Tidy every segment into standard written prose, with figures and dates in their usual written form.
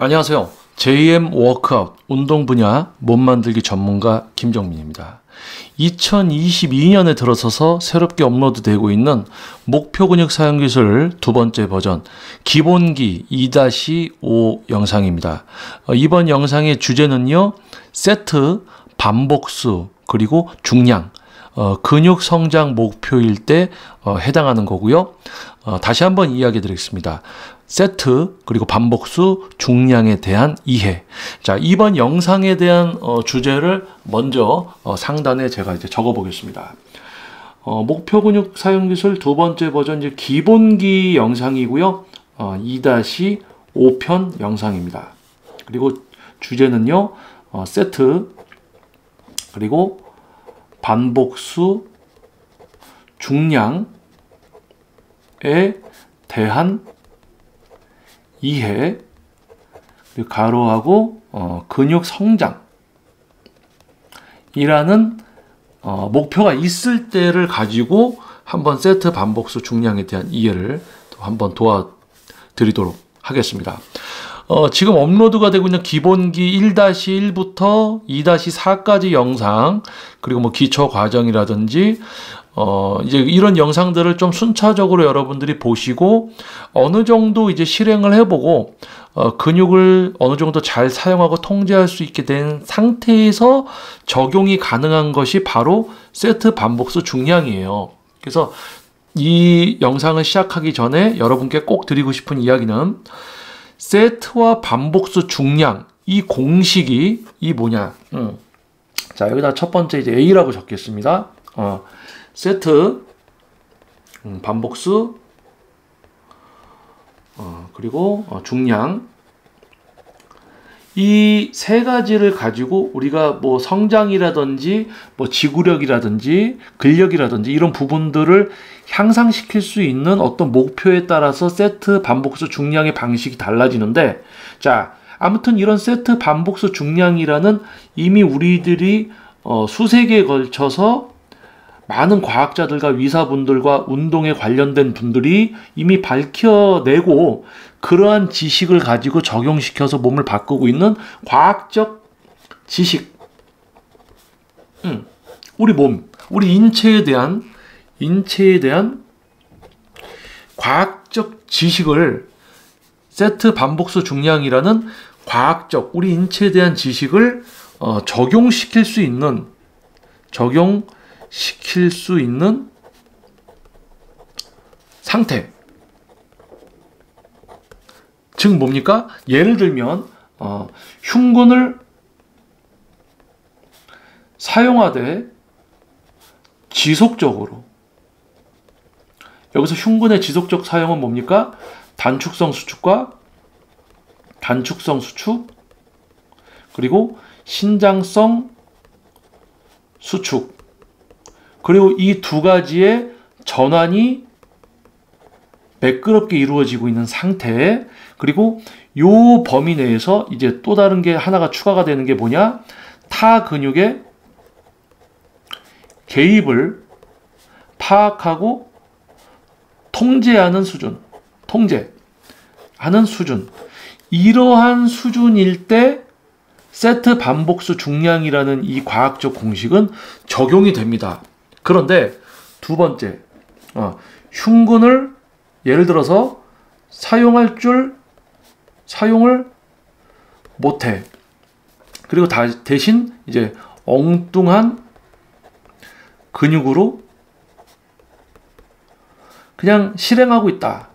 안녕하세요. JM 워크아웃 운동 분야 몸 만들기 전문가 김정민입니다. 2022년에 들어서서 새롭게 업로드되고 있는 목표 근육 사용 기술 두 번째 버전 기본기 2-5 영상입니다. 이번 영상의 주제는요. 세트, 반복수, 그리고 중량, 근육 성장 목표일 때 해당하는 거고요. 다시 한번 이야기 드리겠습니다. 세트, 그리고 반복수, 중량에 대한 이해. 자, 이번 영상에 대한 주제를 먼저 상단에 제가 이제 적어 보겠습니다. 목표 근육 사용 기술 두 번째 버전 이제 기본기 영상이고요. 2-5편 영상입니다. 그리고 주제는요. 세트, 그리고 반복수, 중량에 대한 이해, 그리고 가로하고 근육 성장이라는 목표가 있을 때를 가지고 한번 세트, 반복수, 중량에 대한 이해를 또 한번 도와드리도록 하겠습니다. 지금 업로드가 되고 있는 기본기 1-1부터 2-4까지 영상, 그리고 뭐 기초 과정이라든지 이제 이런 영상들을 좀 순차적으로 여러분들이 보시고 어느 정도 이제 실행을 해보고 근육을 어느 정도 잘 사용하고 통제할 수 있게 된 상태에서 적용이 가능한 것이 바로 세트, 반복수, 중량이에요. 그래서 이 영상을 시작하기 전에 여러분께 꼭 드리고 싶은 이야기는 세트와 반복수, 중량 이 공식이 뭐냐? 자, 여기다 첫 번째 이제 A라고 적겠습니다. 세트, 반복수, 그리고 중량 이 세 가지를 가지고 우리가 뭐 성장이라든지 뭐 지구력이라든지 근력이라든지 이런 부분들을 향상시킬 수 있는 어떤 목표에 따라서 세트, 반복수, 중량의 방식이 달라지는데, 자, 아무튼 이런 세트, 반복수, 중량이라는 이미 우리들이 수세기에 걸쳐서 많은 과학자들과 의사분들과 운동에 관련된 분들이 이미 밝혀내고 그러한 지식을 가지고 적용시켜서 몸을 바꾸고 있는 과학적 지식. 우리 몸, 우리 인체에 대한 과학적 지식을 세트, 반복수, 중량이라는 과학적 우리 인체에 대한 지식을 적용시킬 수 있는 상태. 즉 뭡니까? 예를 들면 흉근을 사용하되 지속적으로, 여기서 흉근의 지속적 사용은 뭡니까? 단축성 수축과 단축성 수축, 그리고 신장성 수축, 그리고 이 두 가지의 전환이 매끄럽게 이루어지고 있는 상태에, 그리고 요 범위 내에서 이제 또 다른 게 하나가 추가가 되는 게 뭐냐? 타 근육의 개입을 파악하고 통제하는 수준, 이러한 수준일 때 세트, 반복수, 중량이라는 이 과학적 공식은 적용이 됩니다. 그런데 두 번째, 흉근을 예를 들어서 사용을 못해. 그리고 대신 이제 엉뚱한 근육으로 그냥 실행하고 있다.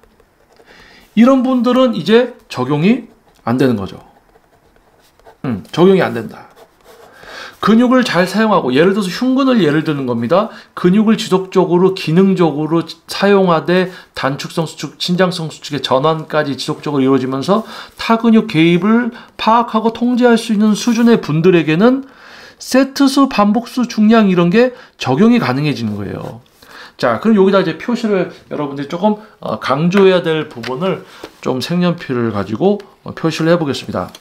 이런 분들은 이제 적용이 안 되는 거죠. 적용이 안 된다. 근육을 잘 사용하고, 예를 들어서 흉근을 예를 드는 겁니다. 근육을 지속적으로 기능적으로 사용하되 단축성 수축, 신장성 수축의 전환까지 지속적으로 이루어지면서 타근육 개입을 파악하고 통제할 수 있는 수준의 분들에게는 세트수, 반복수, 중량 이런 게 적용이 가능해지는 거예요. 자, 그럼 여기다 이제 표시를 여러분들이 조금 강조해야 될 부분을 좀 색연필을 가지고 표시를 해보겠습니다.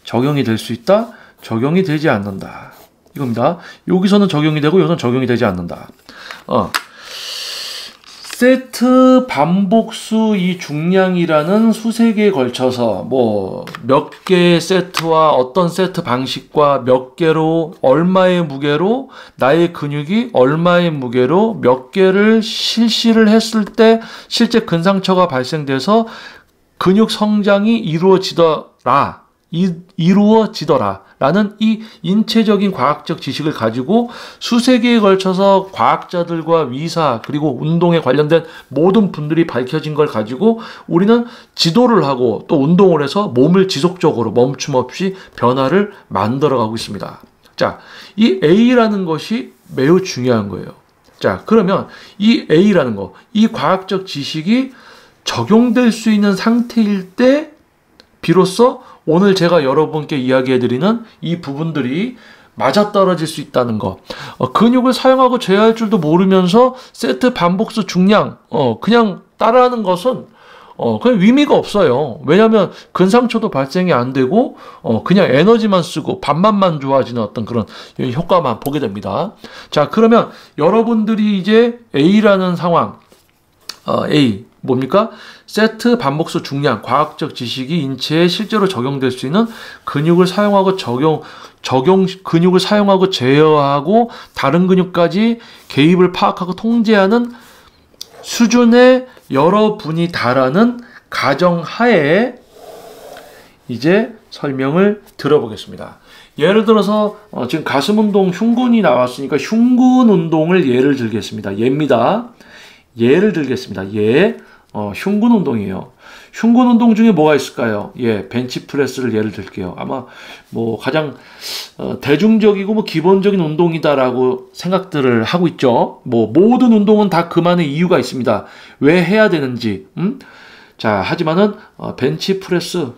적용이 될 수 있다, 적용이 되지 않는다. 이겁니다. 여기서는 적용이 되고 여기서는 적용이 되지 않는다. 세트 반복수 이 중량이라는 수세기에 걸쳐서 뭐 몇 개의 세트와 어떤 세트 방식과 몇 개로 얼마의 무게로 나의 근육이 얼마의 무게로 몇 개를 실시를 했을 때 실제 근상처가 발생돼서 근육 성장이 이루어지더라라는 이 인체적인 과학적 지식을 가지고 수세기에 걸쳐서 과학자들과 의사 그리고 운동에 관련된 모든 분들이 밝혀진 걸 가지고 우리는 지도를 하고 또 운동을 해서 몸을 지속적으로 멈춤 없이 변화를 만들어가고 있습니다. 자, 이 A라는 것이 매우 중요한 거예요. 자, 그러면 이 A라는 거, 이 과학적 지식이 적용될 수 있는 상태일 때 비로소 오늘 제가 여러분께 이야기해드리는 이 부분들이 맞아떨어질 수 있다는 거. 근육을 사용하고 제어할 줄도 모르면서 세트 반복수 중량 그냥 따라하는 것은 그냥 의미가 없어요. 왜냐하면 근상처도 발생이 안 되고 그냥 에너지만 쓰고 밥맛만 좋아지는 어떤 그런 효과만 보게 됩니다. 자, 그러면 여러분들이 이제 A라는 상황, A 뭡니까? 세트 반복수 중량, 과학적 지식이 인체에 실제로 적용될 수 있는 근육을 사용하고 근육을 사용하고 제어하고 다른 근육까지 개입을 파악하고 통제하는 수준의 여러분이 달하는 가정하에 이제 설명을 들어보겠습니다. 예를 들어서 지금 가슴 운동 흉근이 나왔으니까 흉근 운동을 예를 들겠습니다. 예를 들겠습니다. 흉근 운동이에요. 흉근 운동 중에 뭐가 있을까요? 벤치프레스를 예를 들게요. 아마 뭐 가장 대중적이고 뭐 기본적인 운동이다라고 생각들을 하고 있죠. 뭐 모든 운동은 다 그만의 이유가 있습니다. 왜 해야 되는지. 자, 하지만은 벤치프레스.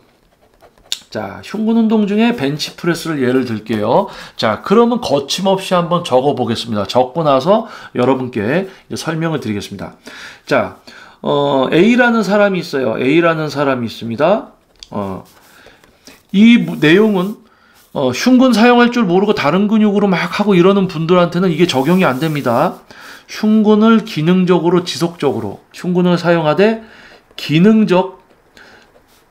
자, 흉근 운동 중에 벤치프레스를 예를 들게요. 자, 그러면 거침없이 한번 적어 보겠습니다. 적고 나서 여러분께 설명을 드리겠습니다. 자, A라는 사람이 있어요. A라는 사람이 있습니다. 이 내용은 흉근 사용할 줄 모르고 다른 근육으로 막 하고 이러는 분들한테는 이게 적용이 안 됩니다. 흉근을 기능적으로 지속적으로 흉근을 사용하되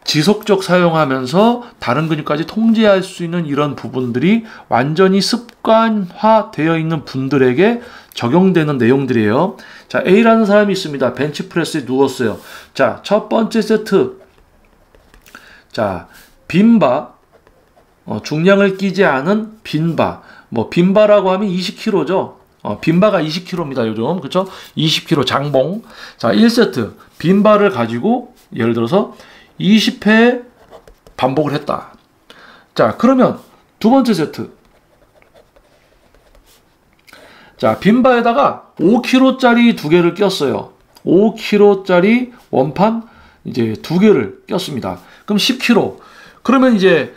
지속적 사용하면서 다른 근육까지 통제할 수 있는 이런 부분들이 완전히 습관화되어 있는 분들에게 적용되는 내용들이에요. 자, A라는 사람이 있습니다. 벤치프레스에 누웠어요. 자, 첫 번째 세트. 자, 빈바. 중량을 끼지 않은 빈바. 뭐 빈바라고 하면 20kg죠. 빈바가 20kg입니다. 요즘. 그렇죠? 20kg 장봉. 자, 1세트. 빈바를 가지고 예를 들어서 20회 반복을 했다. 자, 그러면 두 번째 세트. 자, 빈바에다가 5kg짜리 두 개를 꼈어요. 5kg짜리 원판 이제 두 개를 꼈습니다. 그럼 10kg. 그러면 이제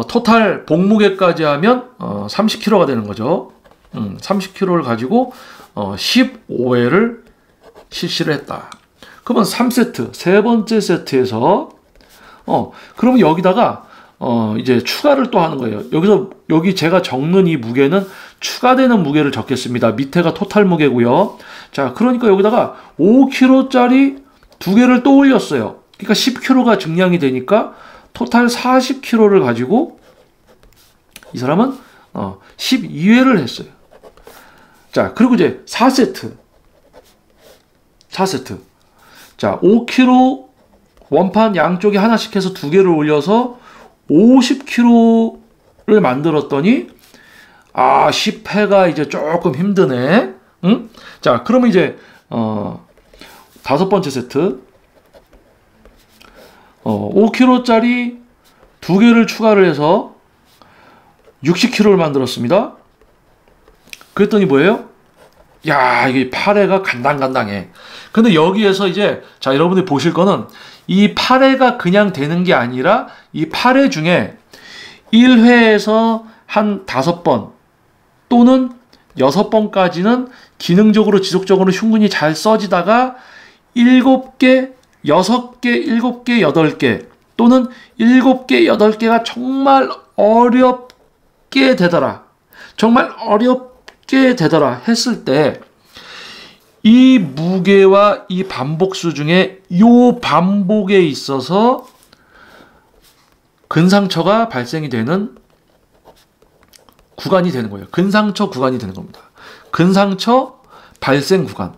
토탈 복무게까지 하면 30kg가 되는 거죠. 30kg를 가지고 15회를 실시를 했다. 그러면 3세트, 세 번째 세트에서 그러면 여기다가 이제 추가를 또 하는 거예요. 여기 제가 적는 이 무게는 추가되는 무게를 적겠습니다. 밑에가 토탈 무게고요. 자, 그러니까 여기다가 5kg짜리 두 개를 또 올렸어요. 그러니까 10kg가 증량이 되니까 토탈 40kg를 가지고 이 사람은 12회를 했어요. 자, 그리고 이제 4세트. 자, 5kg 원판 양쪽에 하나씩 해서 두 개를 올려서 50kg를 만들었더니 10회가 이제 조금 힘드네. 응? 자, 그러면 이제 다섯 번째 세트 5kg짜리 두 개를 추가를 해서 60kg를 만들었습니다. 그랬더니 뭐예요? 야, 이게 8회가 간당간당해. 근데 여기에서 이제 자, 여러분들이 보실 거는 이 8회가 그냥 되는 게 아니라 이 8회 중에 1회에서 한 5번 또는 6번까지는 기능적으로 지속적으로 흉근이 잘 써지다가 7개, 6개, 7개, 8개 또는 7개, 8개가 정말 어렵게 되더라. 정말 어렵게 되더라 했을 때 이 무게와 이 반복수 중에 요 반복에 있어서 근상처가 발생이 되는 구간이 되는 거예요. 근상처 구간이 되는 겁니다. 근상처 발생 구간.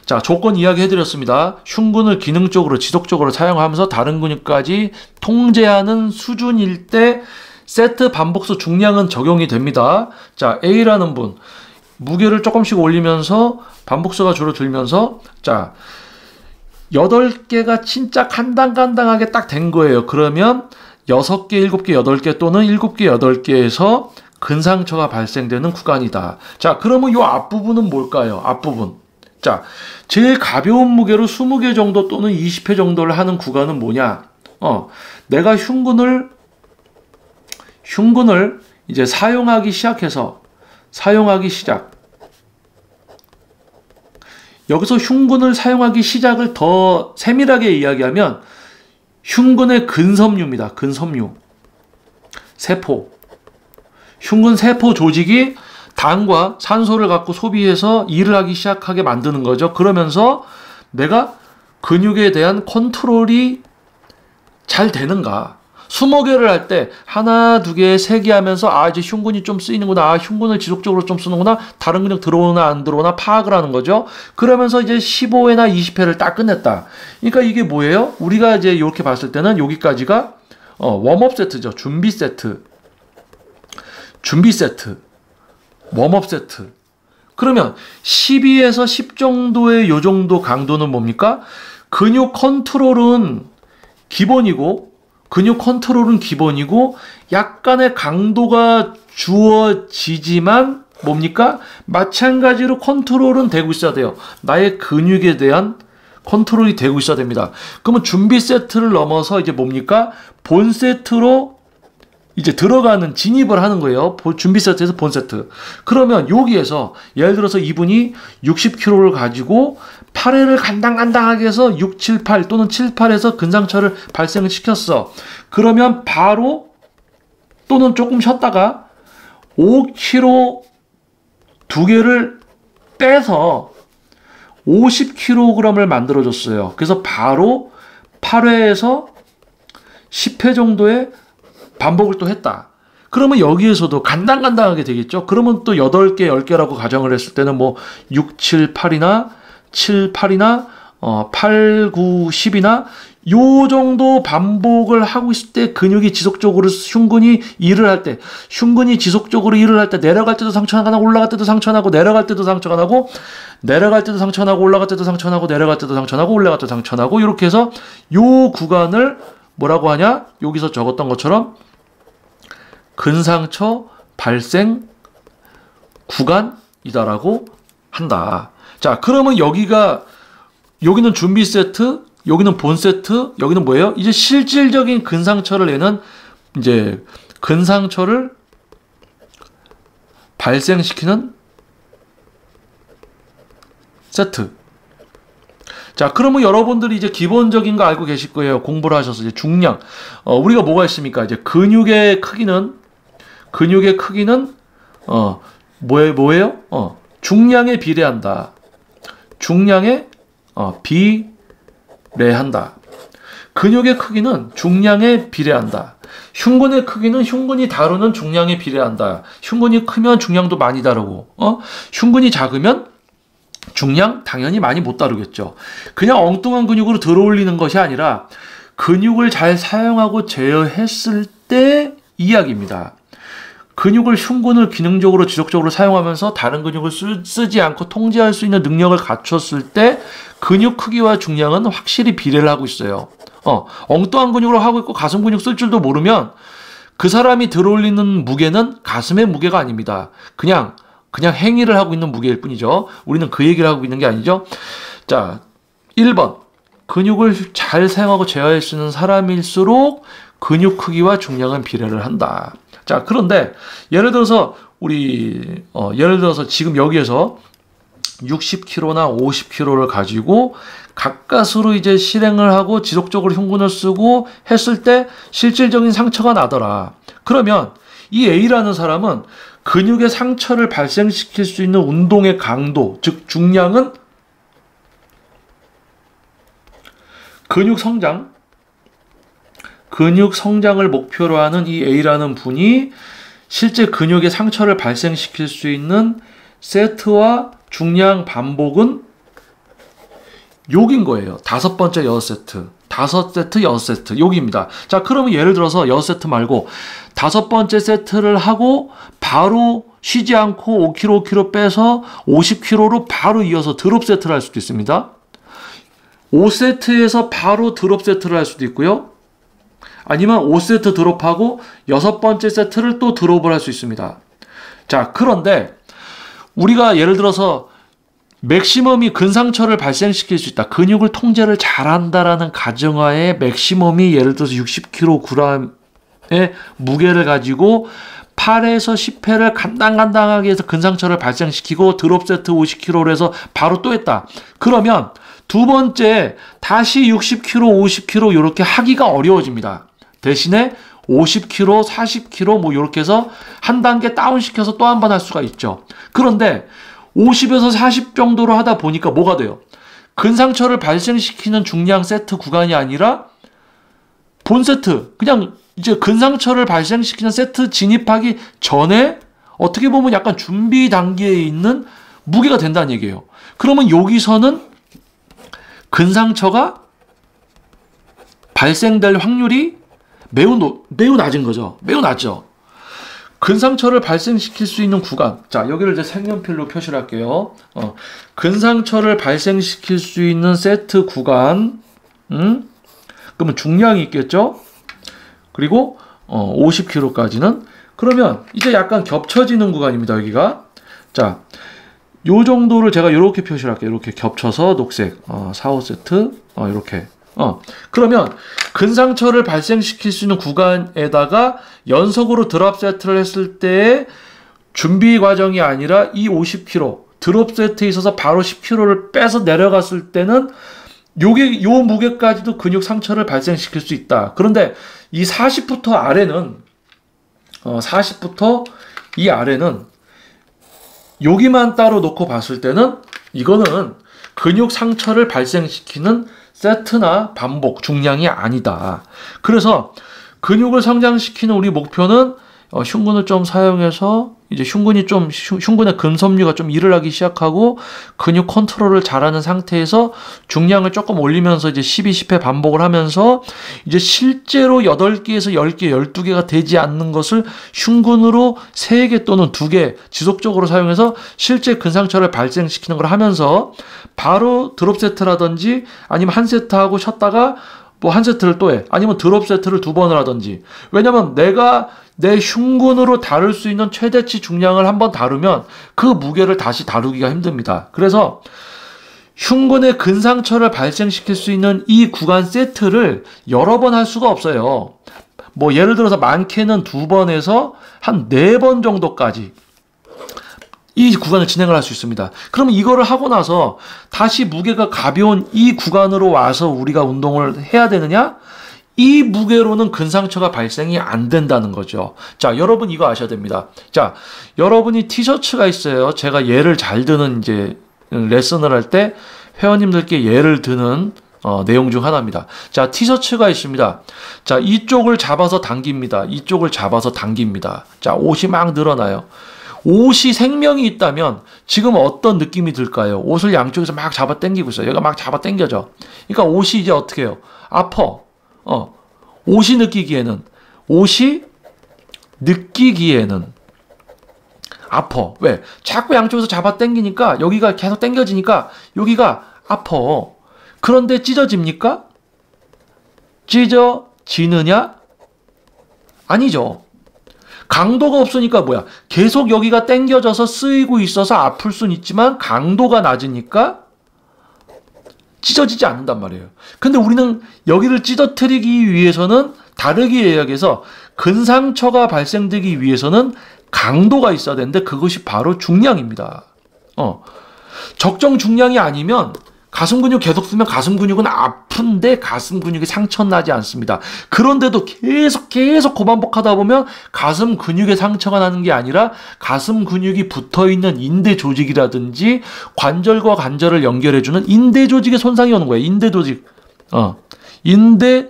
자, 조건 이야기 해드렸습니다. 흉근을 기능적으로 지속적으로 사용하면서 다른 근육까지 통제하는 수준일 때 세트 반복수 중량은 적용이 됩니다. 자, A라는 분 무게를 조금씩 올리면서 반복수가 줄어들면서 자 8개가 진짜 간당간당하게 딱 된 거예요. 그러면 6개, 7개, 8개 또는 7개, 8개에서 근상처가 발생되는 구간이다. 자, 그러면 이 앞부분은 뭘까요? 앞부분. 자, 제일 가벼운 무게로 20개 정도 또는 20회 정도를 하는 구간은 뭐냐? 내가 흉근을 이제 사용하기 시작. 여기서 흉근을 사용하기 시작을 더 세밀하게 이야기하면 흉근의 근섬유입니다. 근섬유. 세포. 흉근 세포 조직이 당과 산소를 갖고 소비해서 일을 하기 시작하게 만드는 거죠. 그러면서 내가 근육에 대한 컨트롤이 잘 되는가. 20개를 할 때 하나, 두 개, 세 개 하면서 이제 흉근이 좀 쓰이는구나. 흉근을 지속적으로 좀 쓰는구나. 다른 근육 들어오나 안 들어오나 파악을 하는 거죠. 그러면서 이제 15회나 20회를 딱 끝냈다. 그러니까 이게 뭐예요? 우리가 이제 이렇게 봤을 때는 여기까지가 웜업 세트죠. 준비 세트. 웜업 세트. 그러면 12에서 10 정도의 요 정도 강도는 뭡니까? 근육 컨트롤은 기본이고 약간의 강도가 주어지지만 뭡니까? 마찬가지로 컨트롤은 되고 있어야 돼요. 나의 근육에 대한 컨트롤이 되고 있어야 됩니다. 그러면 준비 세트를 넘어서 이제 뭡니까? 본 세트로 이제 들어가는 진입을 하는 거예요. 준비 세트에서 본 세트. 그러면 여기에서 예를 들어서 이분이 60kg를 가지고 8회를 간당간당하게 해서 6, 7, 8 또는 7, 8에서 근상처를 발생을 시켰어. 그러면 바로 또는 조금 쉬었다가 5kg 2개를 빼서 50kg을 만들어줬어요. 그래서 바로 8회에서 10회 정도의 반복을 또 했다. 그러면 여기에서도 간당간당하게 되겠죠. 그러면 또 8개, 10개라고 가정을 했을 때는 뭐 6, 7, 8이나 7, 8이나 8, 9, 10이나 요 정도 반복을 하고 있을 때 근육이 지속적으로 흉근이 지속적으로 일을 할 때 내려갈 때도 상처가 나고 올라갈 때도 상처 나고 내려갈 때도 상처가 나고 내려갈 때도 상처 나고 올라갈 때도 상처 나고 내려갈 때도 상처 나고 올라갈 때도 상처 나고 이렇게 해서 요 구간을 뭐라고 하냐? 여기서 적었던 것처럼 근상처 발생 구간이다라고 한다. 자, 그러면 여기는 준비 세트, 여기는 본 세트, 여기는 뭐예요? 이제 실질적인 근상처를 내는 이제 근상처를 발생시키는 세트. 자, 그러면 여러분들이 이제 기본적인 거 알고 계실 거예요. 공부를 하셔서 이제 중량. 우리가 뭐가 있습니까? 이제 근육의 크기는 뭐예요? 중량에 비례한다. 중량에 비례한다. 근육의 크기는 중량에 비례한다. 흉근의 크기는 흉근이 다루는 중량에 비례한다. 흉근이 크면 중량도 많이 다르고, 흉근이 작으면 중량 당연히 많이 못 다루겠죠. 그냥 엉뚱한 근육으로 들어올리는 것이 아니라 근육을 잘 사용하고 제어했을 때 이야기입니다. 흉근을 기능적으로 지속적으로 사용하면서 다른 근육을 쓰지 않고 통제할 수 있는 능력을 갖췄을 때 근육 크기와 중량은 확실히 비례를 하고 있어요. 엉뚱한 근육으로 하고 있고 가슴 근육 쓸 줄도 모르면 그 사람이 들어올리는 무게는 가슴의 무게가 아닙니다. 그냥 행위를 하고 있는 무게일 뿐이죠. 우리는 그 얘기를 하고 있는 게 아니죠. 자, 1번. 근육을 잘 사용하고 제어할 수 있는 사람일수록 근육 크기와 중량은 비례를 한다. 자, 그런데 예를 들어서 지금 여기에서 60kg나 50kg를 가지고 가까스로 이제 실행을 하고 지속적으로 흉근을 쓰고 했을 때 실질적인 상처가 나더라. 그러면 이 A라는 사람은 근육의 상처를 발생시킬 수 있는 운동의 강도, 즉 중량은 근육 성장을 목표로 하는 이 A라는 분이 실제 근육의 상처를 발생시킬 수 있는 세트와 중량 반복은 여긴 거예요. 5번째 6세트. 5세트, 6세트. 여기입니다. 자, 그러면 예를 들어서 6세트 말고 5번째 세트를 하고 바로 쉬지 않고 5kg, 5kg 빼서 50kg로 바로 이어서 드롭 세트를 할 수도 있습니다. 5세트에서 바로 드롭 세트를 할 수도 있고요. 아니면 5세트 드롭하고 6번째 세트를 또 드롭을 할 수 있습니다. 자, 그런데 우리가 예를 들어서 맥시멈이 근상처를 발생시킬 수 있다. 근육을 통제를 잘한다라는 가정하에 맥시멈이 예를 들어서 60kg의 무게를 가지고 8에서 10회를 간당간당하게 해서 근상처를 발생시키고 드롭 세트 50kg로 해서 바로 또 했다. 그러면 두 번째 다시 60kg, 50kg 이렇게 하기가 어려워집니다. 대신에 50kg, 40kg 뭐 이렇게 해서 한 단계 다운시켜서 또 한 번 할 수가 있죠. 그런데 50에서 40 정도로 하다 보니까 뭐가 돼요? 근상처를 발생시키는 중량 세트 구간이 아니라 본 세트, 그냥 이제 근상처를 발생시키는 세트 진입하기 전에 어떻게 보면 약간 준비 단계에 있는 무게가 된다는 얘기예요. 그러면 여기서는 근상처가 발생될 확률이 매우 낮은 거죠. 매우 낮죠. 근상처를 발생시킬 수 있는 구간. 자, 여기를 이제 색연필로 표시를 할게요. 근상처를 발생시킬 수 있는 세트 구간. 그러면 중량이 있겠죠? 그리고 50kg까지는. 그러면 이제 약간 겹쳐지는 구간입니다. 여기가. 자, 요 정도를 제가 이렇게 표시를 할게요. 이렇게 겹쳐서 녹색. 4, 5세트. 이렇게. 그러면 근상처를 발생시킬 수 있는 구간에다가 연속으로 드롭 세트를 했을 때의 준비 과정이 아니라 이 50kg 드롭 세트에 있어서 바로 10kg를 빼서 내려갔을 때는 요게 요 무게까지도 근육 상처를 발생시킬 수 있다. 그런데 이 40부터 아래는 40부터 이 아래는 여기만 따로 놓고 봤을 때는 이거는 근육 상처를 발생시키는 세트나 반복, 중량이 아니다. 그래서 근육을 성장시키는 우리 목표는 흉근을 좀 사용해서 이제 흉근의 근섬유가 좀 일을 하기 시작하고 근육 컨트롤을 잘하는 상태에서 중량을 조금 올리면서 이제 12, 10회 반복을 하면서 이제 실제로 8개에서 10개, 12개가 되지 않는 것을 흉근으로 3개 또는 2개 지속적으로 사용해서 실제 근상처를 발생시키는 걸 하면서 바로 드롭 세트라든지 아니면 한 세트 하고 쉬었다가 뭐 한 세트를 또 해. 아니면 드롭 세트를 2번을 하든지. 왜냐면 내가 내 흉근으로 다룰 수 있는 최대치 중량을 한번 다루면 그 무게를 다시 다루기가 힘듭니다. 그래서 흉근의 근상처를 발생시킬 수 있는 이 구간 세트를 여러 번 할 수가 없어요. 뭐 예를 들어서 많게는 2번에서 한 4번 정도까지 이 구간을 진행을 할 수 있습니다. 그러면 이거를 하고 나서 다시 무게가 가벼운 이 구간으로 와서 우리가 운동을 해야 되느냐? 이 무게로는 근상처가 발생이 안 된다는 거죠. 자, 여러분 이거 아셔야 됩니다. 자, 여러분이 티셔츠가 있어요. 제가 예를 잘 드는 이제 레슨을 할 때 회원님들께 예를 드는 내용 중 하나입니다. 자, 티셔츠가 있습니다. 자, 이쪽을 잡아서 당깁니다. 이쪽을 잡아서 당깁니다. 자, 옷이 막 늘어나요. 옷이 생명이 있다면 지금 어떤 느낌이 들까요? 옷을 양쪽에서 막 잡아 당기고 있어요. 여기가 막 잡아 당겨져. 그러니까 옷이 이제 어떻게 해요? 아파. 옷이 느끼기에는 아파. 왜? 자꾸 양쪽에서 잡아 당기니까 여기가 계속 당겨지니까 여기가 아파. 그런데 찢어집니까? 찢어지느냐? 아니죠. 강도가 없으니까 뭐야? 계속 여기가 당겨져서 쓰이고 있어서 아플 수는 있지만 강도가 낮으니까 찢어지지 않는단 말이에요. 근데 우리는 여기를 찢어뜨리기 위해서는 다르게 이야기해서 근상처가 발생되기 위해서는 강도가 있어야 되는데 그것이 바로 중량입니다. 적정 중량이 아니면 가슴 근육 계속 쓰면 가슴 근육은 아픈데 가슴 근육이 상처 나지 않습니다. 그런데도 계속 고반복하다 보면 가슴 근육에 상처가 나는 게 아니라 가슴 근육이 붙어있는 인대 조직이라든지 관절과 관절을 연결해주는 인대 조직에 손상이 오는 거예요. 인대 조직. 인대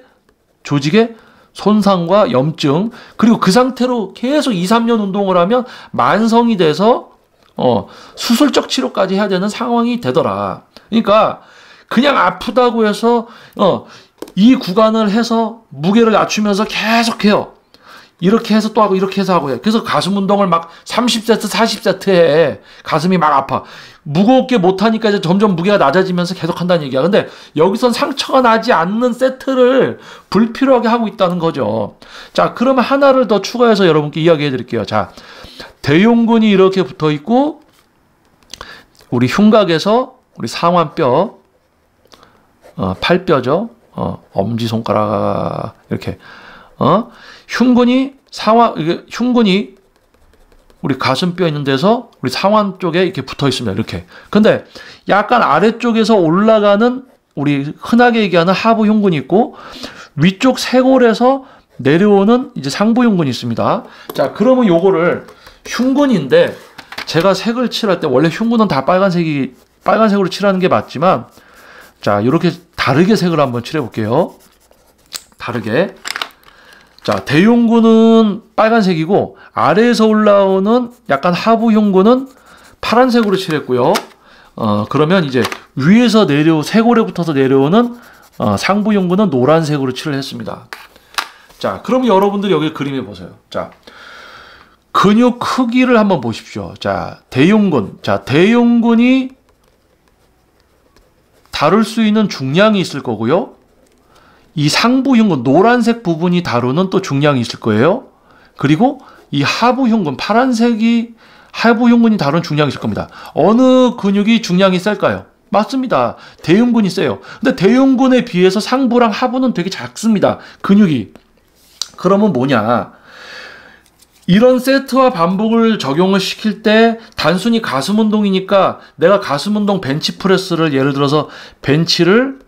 조직의 손상과 염증, 그리고 그 상태로 계속 2, 3년 운동을 하면 만성이 돼서 수술적 치료까지 해야 되는 상황이 되더라. 그러니까 그냥 아프다고 해서 이 구간을 해서 무게를 낮추면서 계속해요. 이렇게 해서 또 하고 이렇게 해서 하고 해. 그래서 가슴 운동을 막 30세트, 40세트 해. 가슴이 막 아파. 무겁게 못하니까 이제 점점 무게가 낮아지면서 계속 한다는 얘기야. 근데 여기선 상처가 나지 않는 세트를 불필요하게 하고 있다는 거죠. 자, 그러면 하나를 더 추가해서 여러분께 이야기해 드릴게요. 자, 대흉근이 이렇게 붙어 있고, 우리 흉곽에서 우리 상완뼈, 팔뼈죠. 엄지손가락, 이렇게. 흉근이 흉근이 우리 가슴뼈 있는 데서 우리 상완 쪽에 이렇게 붙어 있습니다. 이렇게. 근데 약간 아래쪽에서 올라가는 우리 흔하게 얘기하는 하부 흉근이 있고 위쪽 쇄골에서 내려오는 이제 상부 흉근이 있습니다. 자, 그러면 요거를 흉근인데 제가 색을 칠할 때 원래 흉근은 다 빨간색으로 칠하는 게 맞지만 자, 이렇게 다르게 색을 한번 칠해 볼게요. 다르게. 자, 대흉근은 빨간색이고 아래에서 올라오는 약간 하부 흉근은 파란색으로 칠했고요. 그러면 이제 위에서 쇄골에 붙어서 내려오는 상부 흉근은 노란색으로 칠을 했습니다. 자, 그럼 여러분들이 여기 그림에 보세요. 자, 근육 크기를 한번 보십시오. 자, 대흉근. 자, 대흉근이 다룰 수 있는 중량이 있을 거고요. 이 상부 흉근, 노란색 부분이 다루는 또 중량이 있을 거예요. 그리고 이 하부 흉근, 파란색이 하부 흉근이 다루는 중량이 있을 겁니다. 어느 근육이 중량이 셀까요? 맞습니다. 대흉근이 세요. 근데 대흉근에 비해서 상부랑 하부는 되게 작습니다. 근육이. 그러면 뭐냐? 이런 세트와 반복을 적용을 시킬 때 단순히 가슴 운동이니까 내가 가슴 운동 벤치프레스를 예를 들어서 벤치를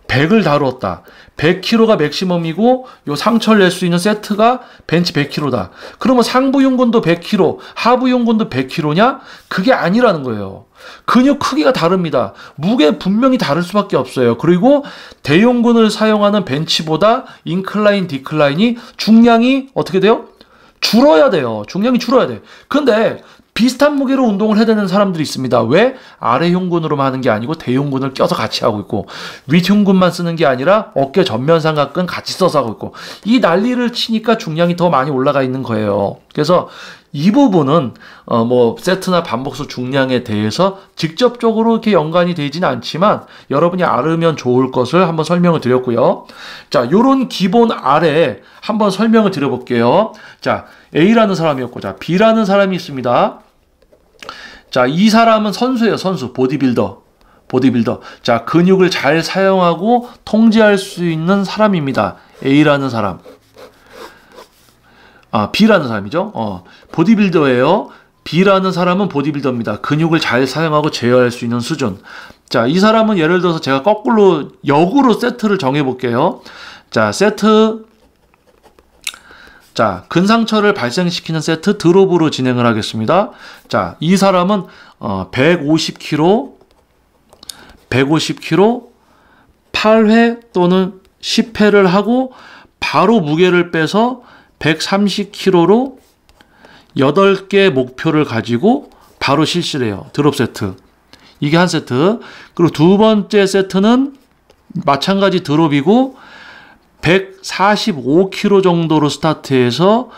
100을 다루었다. 100kg가 맥시멈이고 요 상처를 낼 수 있는 세트가 벤치 100kg다. 그러면 상부 흉근도 100kg, 하부 흉근도 100kg냐? 그게 아니라는 거예요. 근육 크기가 다릅니다. 무게 분명히 다를 수밖에 없어요. 그리고 대흉근을 사용하는 벤치보다 인클라인, 디클라인이 중량이 어떻게 돼요? 줄어야 돼요. 중량이 줄어야 돼. 근데 비슷한 무게로 운동을 해야 되는 사람들이 있습니다. 왜? 아래 흉근으로만 하는 게 아니고 대흉근을 껴서 같이 하고 있고 윗 흉근만 쓰는 게 아니라 어깨 전면 삼각근 같이 써서 하고 있고 이 난리를 치니까 중량이 더 많이 올라가 있는 거예요. 그래서 이 부분은 뭐 세트나 반복수 중량에 대해서 직접적으로 이렇게 연관이 되지는 않지만 여러분이 알으면 좋을 것을 한번 설명을 드렸고요. 자, 요런 기본 아래 한번 설명을 드려볼게요. 자, A라는 사람이었고, 자, B라는 사람이 있습니다. 자, 이 사람은 선수예요, 선수. 보디빌더. 자, 근육을 잘 사용하고 통제할 수 있는 사람입니다. A라는 사람. B라는 사람이죠. 보디빌더예요. B라는 사람은 보디빌더입니다. 근육을 잘 사용하고 제어할 수 있는 수준. 자, 이 사람은 예를 들어서 제가 거꾸로 역으로 세트를 정해 볼게요. 자, 세트. 자, 근상처를 발생시키는 세트 드롭으로 진행을 하겠습니다. 자, 이 사람은 150kg 8회 또는 10회를 하고 바로 무게를 빼서 130kg로 8개 목표를 가지고 바로 실시를 해요. 드롭 세트. 이게 한 세트. 그리고 두 번째 세트는 마찬가지 드롭이고 145kg 정도로 스타트해서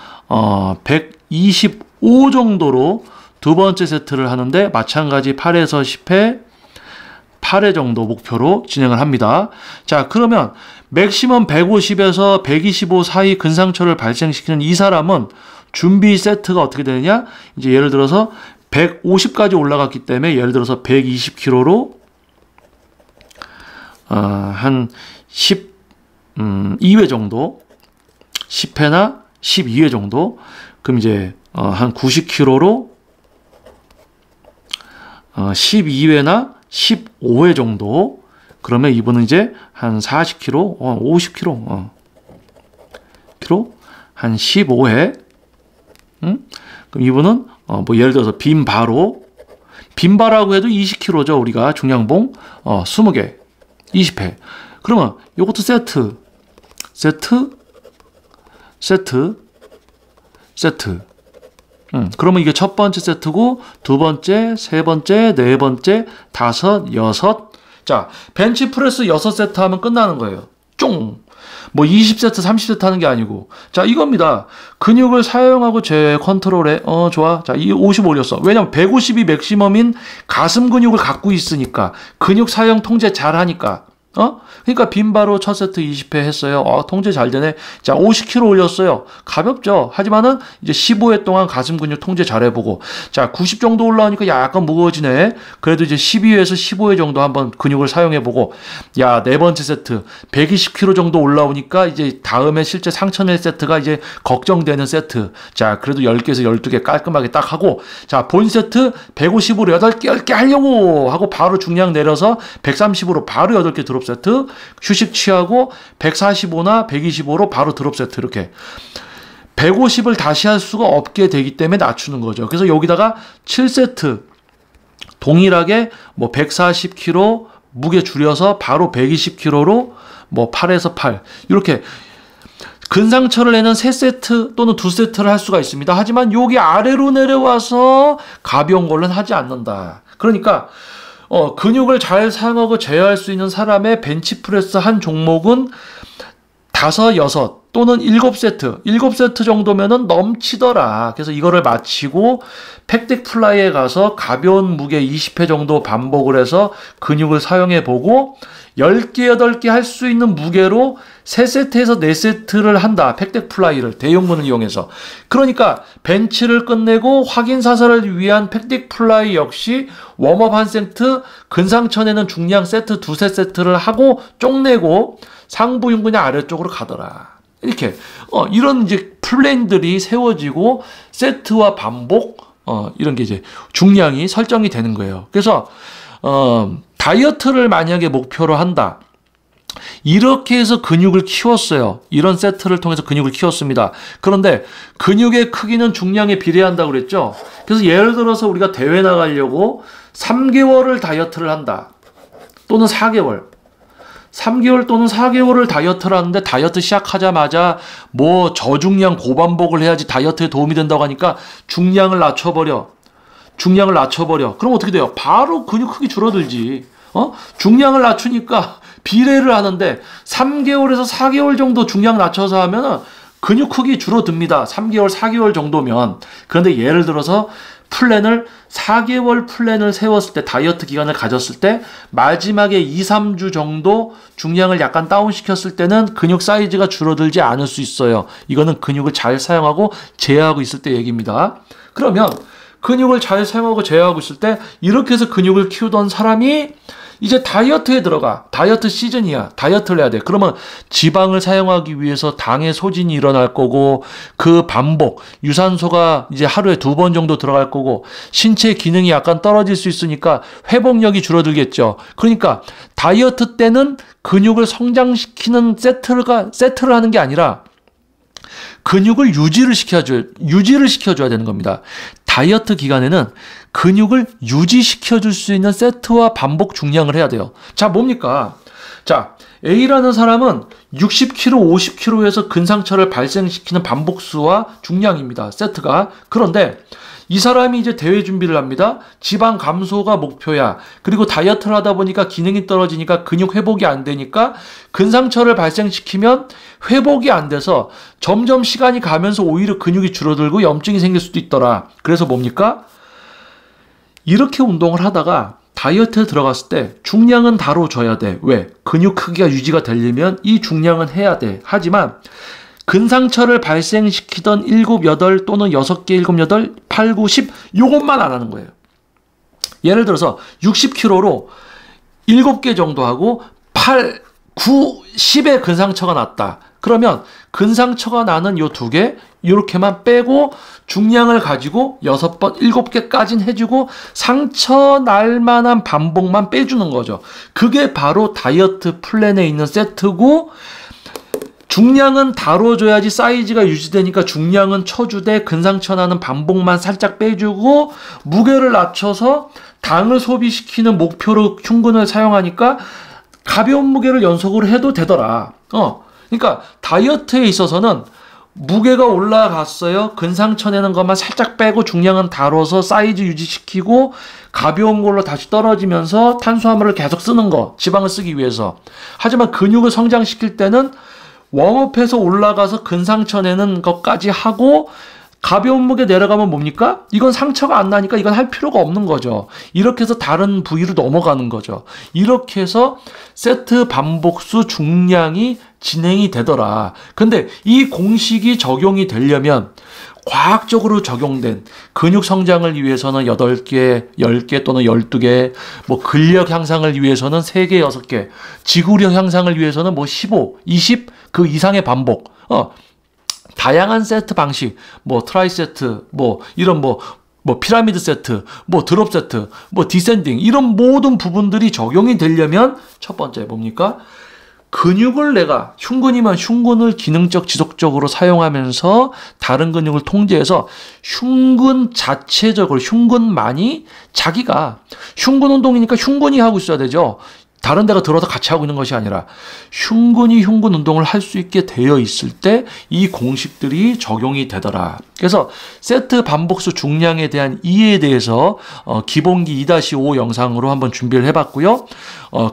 125 정도로 두 번째 세트를 하는데 마찬가지 8에서 10회 8회 정도 목표로 진행을 합니다. 자, 그러면 맥시멈 150에서 125 사이 근상처를 발생시키는 이 사람은 준비 세트가 어떻게 되느냐? 이제 예를 들어서 150까지 올라갔기 때문에 예를 들어서 120kg로 한 12회 정도, 10회나 12회 정도, 그럼 이제 한 90kg로 12회나 15회 정도. 그러면 이분은 이제 한 40kg, 50kg, 한 15회. 그럼 이분은 뭐 예를 들어서 빈바라고 해도 20kg죠. 우리가 중량봉 20개, 20회. 그러면 요것도 세트. 그러면 이게 첫 번째 세트고, 두 번째, 세 번째, 네 번째, 다섯, 여섯. 자, 벤치프레스 6세트 하면 끝나는 거예요. 쫑! 뭐 20세트, 30세트 하는 게 아니고. 자, 이겁니다. 근육을 사용하고 컨트롤해. 좋아. 자, 이 50 올렸어. 왜냐면 150이 맥시멈인 가슴 근육을 갖고 있으니까. 근육 사용 통제 잘 하니까. 그러니까 빈바로 첫 세트 20회 했어요. 통제 잘 되네. 자, 50kg 올렸어요. 가볍죠. 하지만은 이제 15회 동안 가슴 근육 통제 잘 해보고. 자, 90 정도 올라오니까 약간 무거워지네. 그래도 이제 12회에서 15회 정도 한번 근육을 사용해보고. 야, 네 번째 세트 120kg 정도 올라오니까 이제 다음에 실제 상처낼 세트가 이제 걱정되는 세트. 자, 그래도 10개에서 12개 깔끔하게 딱 하고. 자, 본 세트 150으로 10개 하려고 하고 바로 중량 내려서 130으로 바로 8개 드롭 세트, 휴식 취하고 145나 125로 바로 드롭 세트. 이렇게 150을 다시 할 수가 없게 되기 때문에 낮추는 거죠. 그래서 여기다가 7세트 동일하게 뭐 140kg 무게 줄여서 바로 120kg로 뭐 8에서 8 이렇게 근상처를 내는 3세트 또는 2세트를 할 수가 있습니다. 하지만 여기 아래로 내려와서 가벼운 걸로는 하지 않는다. 그러니까 근육을 잘 사용하고 제어할 수 있는 사람의 벤치프레스 한 종목은 5, 6 또는 7세트. 7세트 정도면은 넘치더라. 그래서 이거를 마치고 팩덱 플라이에 가서 가벼운 무게 20회 정도 반복을 해서 근육을 사용해 보고 10개, 8개 할 수 있는 무게로 3세트에서 4세트를 한다. 팩덱 플라이를 대용근을 이용해서. 그러니까 벤치를 끝내고 확인 사살을 위한 팩덱 플라이 역시 웜업 한 세트, 근상처내는 중량 세트 2-3세트를 하고 쪽내고 상부 흉근이 아래쪽으로 가더라. 이렇게 이런 이제 플랜들이 세워지고 세트와 반복 이런 게 이제 중량이 설정이 되는 거예요. 그래서 다이어트를 만약에 목표로 한다. 이렇게 해서 근육을 키웠어요. 이런 세트를 통해서 근육을 키웠습니다. 그런데 근육의 크기는 중량에 비례한다고 그랬죠. 그래서 예를 들어서 우리가 대회 나가려고 3개월을 다이어트를 한다. 또는 4개월. 3개월 또는 4개월을 다이어트를 하는데 다이어트 시작하자마자 뭐 저중량 고반복을 해야지 다이어트에 도움이 된다고 하니까 중량을 낮춰버려. 그럼 어떻게 돼요? 바로 근육 크기 줄어들지. 중량을 낮추니까 비례를 하는데 3개월에서 4개월 정도 중량 낮춰서 하면은 근육 크기 줄어듭니다. 3개월, 4개월 정도면. 그런데 예를 들어서 4개월 플랜을 세웠을 때, 다이어트 기간을 가졌을 때 마지막에 2, 3주 정도 중량을 약간 다운시켰을 때는 근육 사이즈가 줄어들지 않을 수 있어요. 이거는 근육을 잘 사용하고 제어하고 있을 때 얘기입니다. 그러면 근육을 잘 사용하고 제어하고 있을 때 이렇게 해서 근육을 키우던 사람이 이제 다이어트에 들어가. 다이어트 시즌이야. 다이어트를 해야 돼. 그러면 지방을 사용하기 위해서 당의 소진이 일어날 거고 그 반복, 유산소가 이제 하루에 2번 정도 들어갈 거고 신체 기능이 약간 떨어질 수 있으니까 회복력이 줄어들겠죠. 그러니까 다이어트 때는 근육을 성장시키는 세트를 하는 게 아니라 근육을 유지를 시켜줘야 되는 겁니다. 다이어트 기간에는 근육을 유지시켜줄 수 있는 세트와 반복 중량을 해야 돼요. 자, 뭡니까? 자, A라는 사람은 60kg, 50kg에서 근상처를 발생시키는 반복수와 중량입니다. 세트가. 그런데 이 사람이 이제 대회 준비를 합니다. 지방 감소가 목표야. 그리고 다이어트를 하다 보니까 기능이 떨어지니까 근육 회복이 안 되니까 근상처를 발생시키면 회복이 안 돼서 점점 시간이 가면서 오히려 근육이 줄어들고 염증이 생길 수도 있더라. 그래서 뭡니까? 이렇게 운동을 하다가 다이어트에 들어갔을 때 중량은 다뤄줘야 돼. 왜? 근육 크기가 유지가 되려면 이 중량은 해야 돼. 하지만 근상처를 발생시키던 7, 8 또는 6개, 7, 8, 8, 9, 10 요것만 안 하는 거예요. 예를 들어서 60kg로 7개 정도 하고 8, 9, 10의 근상처가 났다. 그러면 근상처가 나는 요 2개 이렇게만 빼고 중량을 가지고 6번, 7개까진 해주고 상처 날 만한 반복만 빼주는 거죠. 그게 바로 다이어트 플랜에 있는 세트고, 중량은 다뤄줘야지 사이즈가 유지되니까 중량은 쳐주되 근상처 나는 반복만 살짝 빼주고 무게를 낮춰서 당을 소비시키는 목표로 흉근을 사용하니까 가벼운 무게를 연속으로 해도 되더라. 그러니까 다이어트에 있어서는 무게가 올라갔어요. 근상처 내는 것만 살짝 빼고 중량은 다뤄서 사이즈 유지시키고 가벼운 걸로 다시 떨어지면서 탄수화물을 계속 쓰는 거, 지방을 쓰기 위해서. 하지만 근육을 성장시킬 때는 웜업해서 올라가서 근상처 내는 것까지 하고 가벼운 무게 내려가면 뭡니까? 이건 상처가 안 나니까 이건 할 필요가 없는 거죠. 이렇게 해서 다른 부위로 넘어가는 거죠. 이렇게 해서 세트 반복수 중량이 진행이 되더라. 근데 이 공식이 적용이 되려면 과학적으로 적용된 근육 성장을 위해서는 8개, 10개 또는 12개, 뭐 근력 향상을 위해서는 3개, 6개, 지구력 향상을 위해서는 뭐 15, 20, 그 이상의 반복, 다양한 세트 방식, 뭐 트라이 세트, 뭐 이런 뭐 피라미드 세트, 뭐 드롭 세트, 뭐 디센딩, 이런 모든 부분들이 적용이 되려면 첫 번째 뭡니까? 근육을 내가 흉근이면 흉근을 기능적 지속적으로 사용하면서 다른 근육을 통제해서 흉근 자체적으로 흉근만이 자기가 흉근 운동이니까 흉근이 하고 있어야 되죠. 다른 데가 들어서 같이 하고 있는 것이 아니라 흉근이 흉근 운동을 할 수 있게 되어 있을 때 이 공식들이 적용이 되더라. 그래서 세트 반복수 중량에 대한 이해에 대해서 기본기 2-5 영상으로 한번 준비를 해봤고요.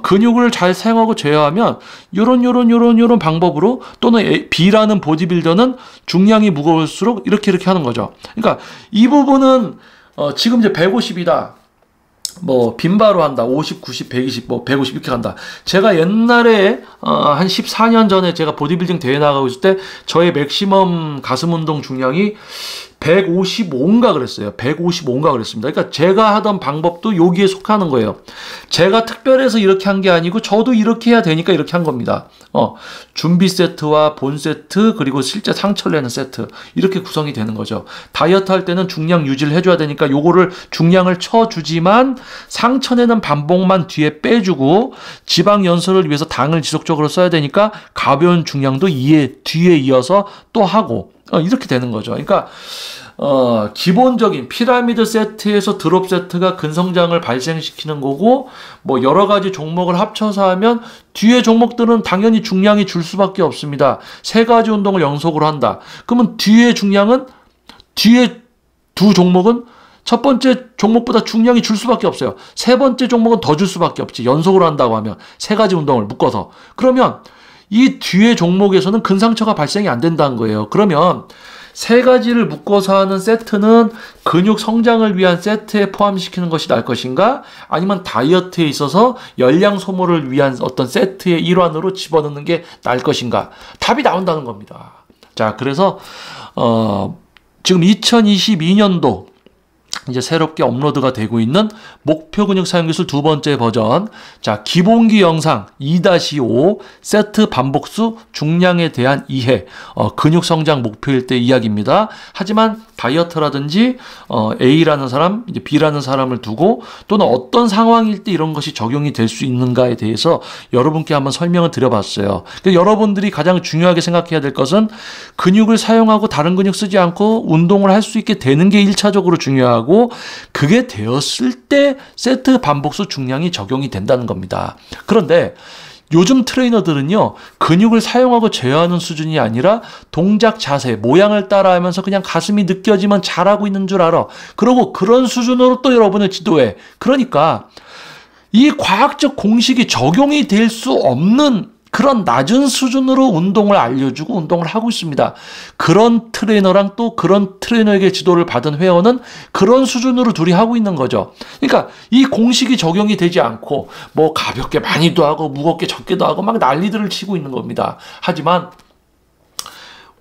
근육을 잘 사용하고 제어하면 요런 방법으로, 또는 B라는 보디빌더는 중량이 무거울수록 이렇게 하는 거죠. 그러니까 이 부분은 지금 이제 150이다. 뭐 빈바로 한다. 50, 90, 120, 뭐 150 이렇게 간다. 제가 옛날에 한 14년 전에 제가 보디빌딩 대회 나가고 있을 때 저의 맥시멈 가슴 운동 중량이 155인가 그랬어요. 155인가 그랬습니다. 그러니까 제가 하던 방법도 여기에 속하는 거예요. 제가 특별해서 이렇게 한 게 아니고 저도 이렇게 해야 되니까 이렇게 한 겁니다. 준비 세트와 본 세트, 그리고 실제 상처를 내는 세트, 이렇게 구성이 되는 거죠. 다이어트 할 때는 중량 유지를 해줘야 되니까 요거를 중량을 쳐주지만 상처 내는 반복만 뒤에 빼주고 지방 연소를 위해서 당을 지속적으로 써야 되니까 가벼운 중량도 뒤에 이어서 또 하고, 이렇게 되는 거죠. 그러니까 기본적인 피라미드 세트에서 드롭 세트가 근성장을 발생시키는 거고, 뭐 여러 가지 종목을 합쳐서 하면 뒤에 종목들은 당연히 중량이 줄 수밖에 없습니다. 3가지 운동을 연속으로 한다. 그러면 뒤에 중량은, 뒤에 2 종목은 첫 번째 종목보다 중량이 줄 수밖에 없어요. 3번째 종목은 더 줄 수밖에 없지. 연속으로 한다고 하면 3가지 운동을 묶어서. 그러면 이 뒤에 종목에서는 근상처가 발생이 안 된다는 거예요. 그러면 3가지를 묶어서 하는 세트는 근육 성장을 위한 세트에 포함시키는 것이 나을 것인가? 아니면 다이어트에 있어서 열량 소모를 위한 어떤 세트의 일환으로 집어넣는 게 나을 것인가? 답이 나온다는 겁니다. 자, 그래서 지금 2022년도 이제 새롭게 업로드가 되고 있는 목표 근육 사용 기술 2번째 버전. 자, 기본기 영상 2-5 세트 반복수 중량에 대한 이해. 근육 성장 목표일 때 이야기입니다. 하지만 다이어트라든지 A라는 사람, 이제 B라는 사람을 두고 또는 어떤 상황일 때 이런 것이 적용이 될 수 있는가에 대해서 여러분께 한번 설명을 드려봤어요. 그러니까 여러분들이 가장 중요하게 생각해야 될 것은 근육을 사용하고 다른 근육 쓰지 않고 운동을 할 수 있게 되는 게 1차적으로 중요하고, 그게 되었을 때 세트 반복수 중량이 적용이 된다는 겁니다. 그런데 요즘 트레이너들은요, 근육을 사용하고 제어하는 수준이 아니라 동작 자세, 모양을 따라하면서 그냥 가슴이 느껴지면 잘하고 있는 줄 알아. 그러고 그런 수준으로 또 여러분을 지도해. 그러니까 이 과학적 공식이 적용이 될 수 없는 그런 낮은 수준으로 운동을 알려주고 운동을 하고 있습니다. 그런 트레이너랑 또 그런 트레이너에게 지도를 받은 회원은 그런 수준으로 둘이 하고 있는 거죠. 그러니까 이 공식이 적용이 되지 않고 뭐 가볍게 많이도 하고 무겁게 적게도 하고 막 난리들을 치고 있는 겁니다. 하지만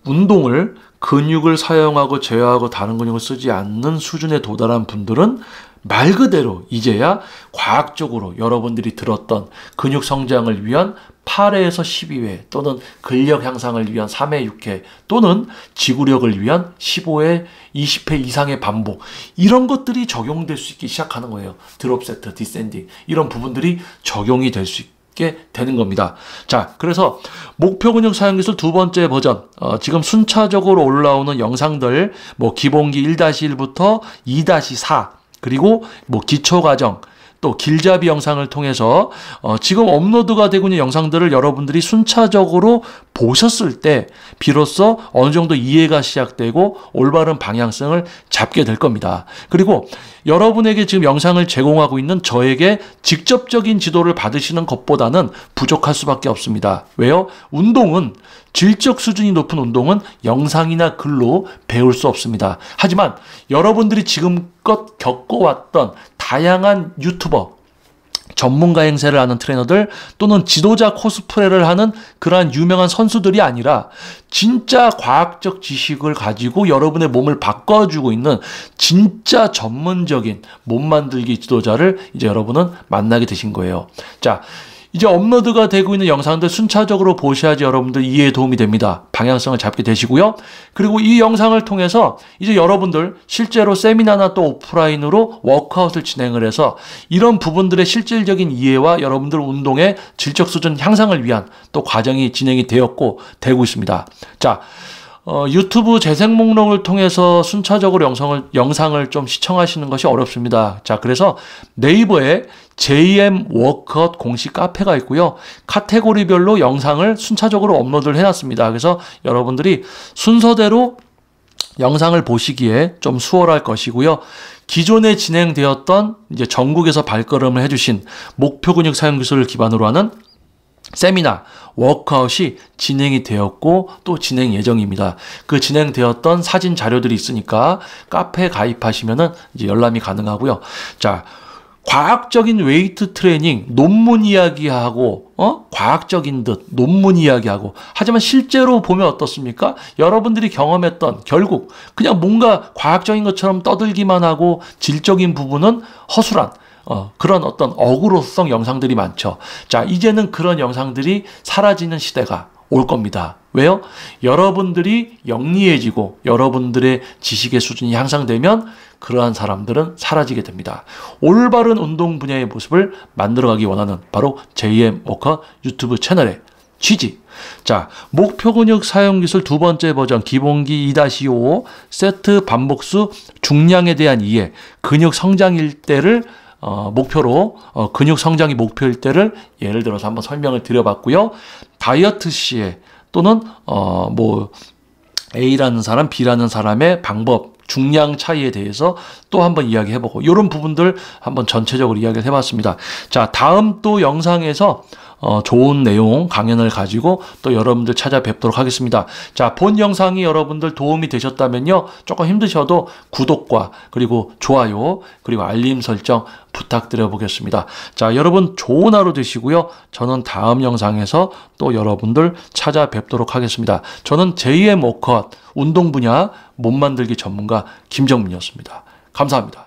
운동을 근육을 사용하고 제어하고 다른 근육을 쓰지 않는 수준에 도달한 분들은 말 그대로 이제야 과학적으로 여러분들이 들었던 근육 성장을 위한 8회에서 12회 또는 근력 향상을 위한 3회, 6회 또는 지구력을 위한 15회, 20회 이상의 반복, 이런 것들이 적용될 수 있기 시작하는 거예요. 드롭 세트, 디센딩 이런 부분들이 적용이 될 수 있게 되는 겁니다. 자, 그래서 목표 근육 사용 기술 두 번째 버전, 지금 순차적으로 올라오는 영상들, 뭐 기본기 1-1부터 2-4 그리고 뭐 기초 과정, 또 길잡이 영상을 통해서 지금 업로드가 되고 있는 영상들을 여러분들이 순차적으로 보셨을 때 비로소 어느 정도 이해가 시작되고 올바른 방향성을 잡게 될 겁니다. 그리고 여러분에게 지금 영상을 제공하고 있는 저에게 직접적인 지도를 받으시는 것보다는 부족할 수밖에 없습니다. 왜요? 운동은 질적 수준이 높은 운동은 영상이나 글로 배울 수 없습니다. 하지만 여러분들이 지금껏 겪어왔던 다양한 유튜버, 전문가 행세를 하는 트레이너들 또는 지도자 코스프레를 하는 그러한 유명한 선수들이 아니라 진짜 과학적 지식을 가지고 여러분의 몸을 바꿔주고 있는 진짜 전문적인 몸 만들기 지도자를 이제 여러분은 만나게 되신 거예요. 자, 이제 업로드가 되고 있는 영상들 순차적으로 보셔야지 여러분들 이해에 도움이 됩니다. 방향성을 잡게 되시고요. 그리고 이 영상을 통해서 이제 여러분들 실제로 세미나나 또 오프라인으로 워크아웃을 진행을 해서 이런 부분들의 실질적인 이해와 여러분들 운동의 질적 수준 향상을 위한 또 과정이 진행이 되었고 되고 있습니다. 자, 유튜브 재생 목록을 통해서 순차적으로 영상을 좀 시청하시는 것이 어렵습니다. 자, 그래서 네이버에 JM 워크아웃 공식 카페가 있고요. 카테고리별로 영상을 순차적으로 업로드를 해놨습니다. 그래서 여러분들이 순서대로 영상을 보시기에 좀 수월할 것이고요. 기존에 진행되었던 이제 전국에서 발걸음을 해주신 목표 근육 사용 기술을 기반으로 하는 세미나, 워크아웃이 진행이 되었고 또 진행 예정입니다. 그 진행되었던 사진 자료들이 있으니까 카페에 가입하시면은 이제 열람이 가능하고요. 자, 과학적인 웨이트 트레이닝, 논문 이야기하고, 과학적인 듯 논문 이야기하고, 하지만 실제로 보면 어떻습니까? 여러분들이 경험했던 결국 그냥 뭔가 과학적인 것처럼 떠들기만 하고 질적인 부분은 허술한 그런 어떤 어그로성 영상들이 많죠. 자, 이제는 그런 영상들이 사라지는 시대가 올 겁니다. 왜요? 여러분들이 영리해지고 여러분들의 지식의 수준이 향상되면 그러한 사람들은 사라지게 됩니다. 올바른 운동 분야의 모습을 만들어가기 원하는 바로 JM 워커 유튜브 채널의 취지. 자, 목표 근육 사용 기술 두 번째 버전 기본기 2-5 세트 반복수 중량에 대한 이해, 근육 성장일 때를 목표로 근육 성장이 목표일 때를 예를 들어서 한번 설명을 드려봤고요. 다이어트 시에 또는 뭐 A라는 사람, B라는 사람의 방법, 중량 차이에 대해서 또 한번 이야기해보고 이런 부분들 한번 전체적으로 이야기를 해봤습니다. 자, 다음 또 영상에서 좋은 내용 강연을 가지고 또 여러분들 찾아뵙도록 하겠습니다. 자, 본 영상이 여러분들 도움이 되셨다면요, 조금 힘드셔도 구독과 그리고 좋아요 그리고 알림 설정 부탁드려 보겠습니다. 자, 여러분 좋은 하루 되시고요. 저는 다음 영상에서 또 여러분들 찾아뵙도록 하겠습니다. 저는 JM 워크아웃 운동 분야 몸 만들기 전문가 김정민이었습니다. 감사합니다.